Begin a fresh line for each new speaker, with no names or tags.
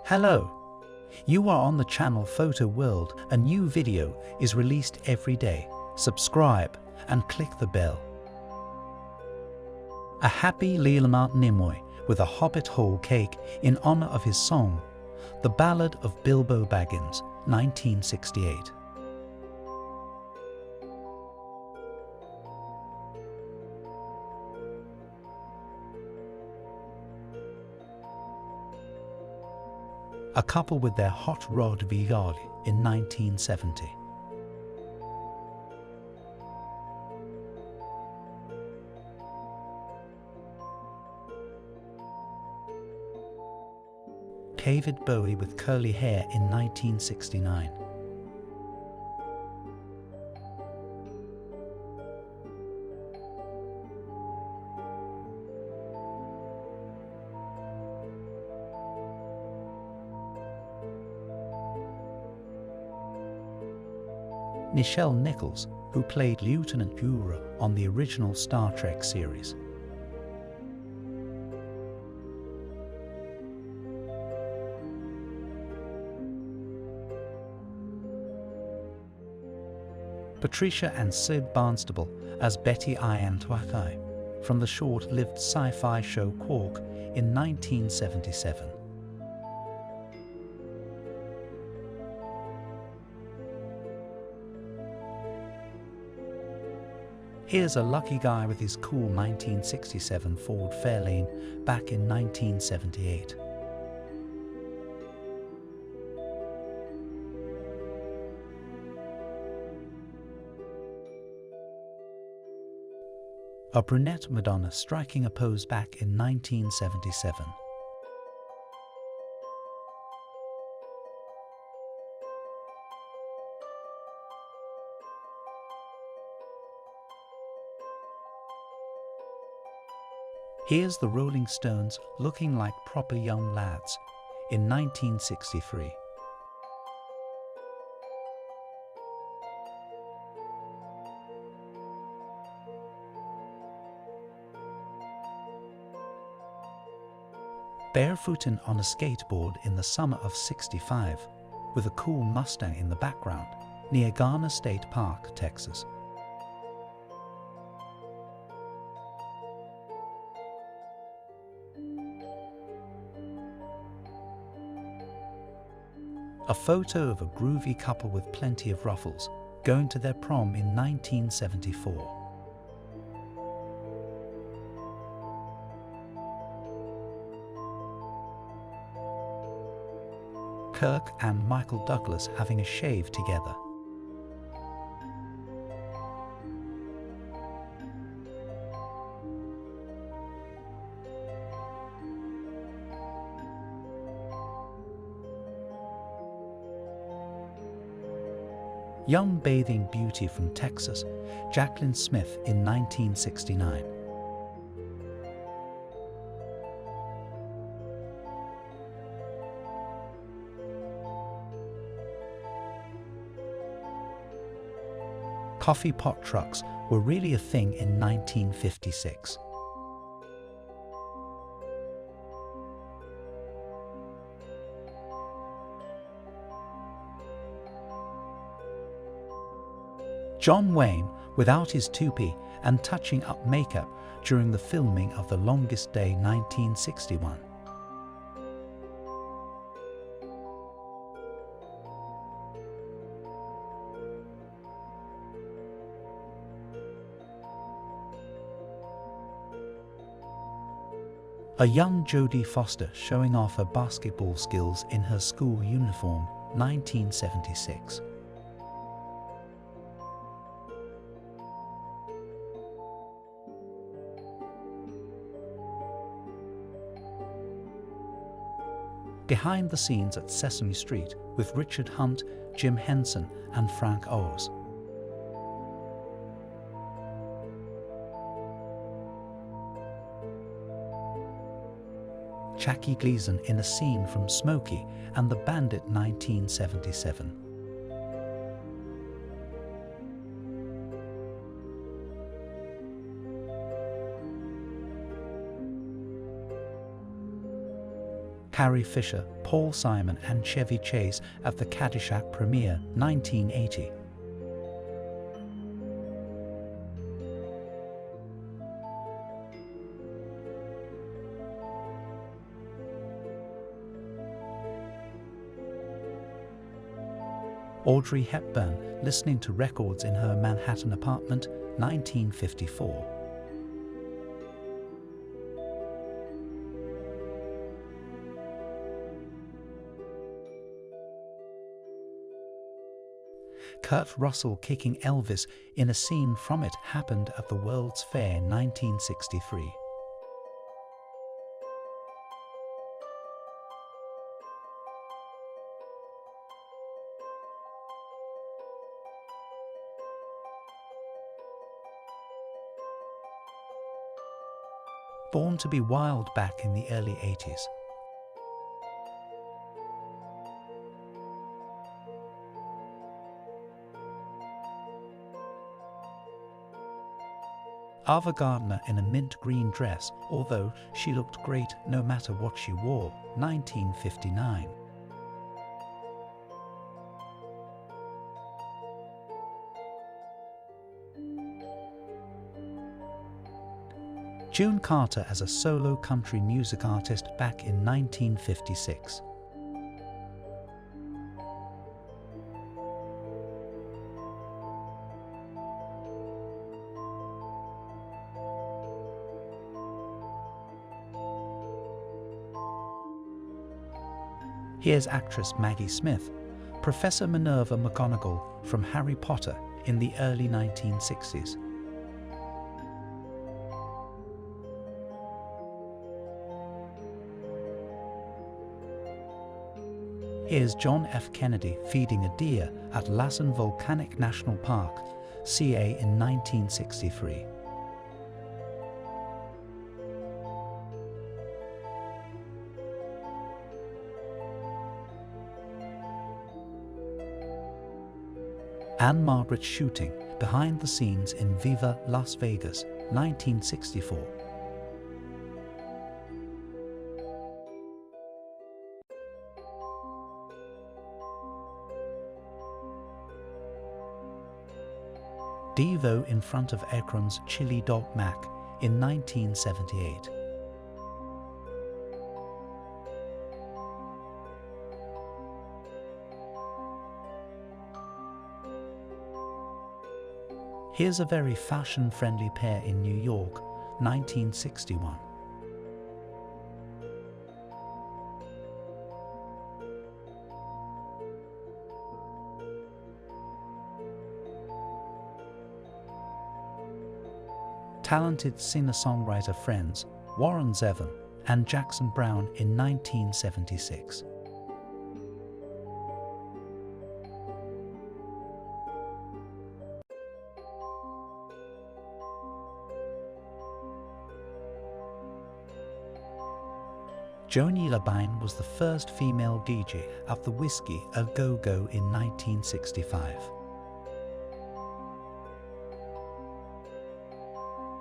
Hello, you are on the channel Photo World. A new video is released every day. Subscribe and click the bell. A happy Leela Nimoy with a Hobbit whole cake in honor of his song, The Ballad of Bilbo Baggins, 1968. A couple with their hot rod vigard in 1970. David Bowie with curly hair in 1969. Nichelle Nichols, who played Lieutenant Uhura on the original Star Trek series. Patricia and Sid Barnstable as Betty Iantwakai from the short-lived sci-fi show Quark in 1977. Here's a lucky guy with his cool 1967 Ford Fairlane back in 1978. A brunette Madonna striking a pose back in 1977. Here's the Rolling Stones looking like proper young lads in 1963. Barefooting on a skateboard in the summer of '65 with a cool Mustang in the background near Garner State Park, Texas. A photo of a groovy couple with plenty of ruffles going to their prom in 1974. Kirk and Michael Douglas having a shave together. Young bathing beauty from Texas, Jacqueline Smith in 1969. Coffee pot trucks were really a thing in 1956. John Wayne without his toupee and touching up makeup during the filming of The Longest Day 1961. A young Jodie Foster showing off her basketball skills in her school uniform, 1976. Behind the scenes at Sesame Street with Richard Hunt, Jim Henson and Frank Oz. Jackie Gleason in a scene from Smokey and the Bandit 1977. Carrie Fisher Paul Simon and Chevy Chase at the Caddyshack premiere, 1980. Audrey Hepburn listening to records in her Manhattan apartment, 1954. Kurt Russell kicking Elvis in a scene from It Happened at the World's Fair, 1963. Born to be Wild back in the early 80s. Ava Gardner in a mint green dress, although she looked great no matter what she wore, 1959. June Carter as a solo country music artist back in 1956. Here's actress Maggie Smith, Professor Minerva McGonagall from Harry Potter in the early 1960s. Here's John F. Kennedy feeding a deer at Lassen Volcanic National Park, CA in 1963. Anne Margaret shooting behind the scenes in Viva Las Vegas, 1964. Devo in front of Ekron's Chili Dog Mac in 1978. Here's a very fashion-friendly pair in New York, 1961. Talented singer-songwriter friends Warren Zevon and Jackson Browne in 1976. Joni Labine was the first female DJ at the Whiskey A Go Go in 1965.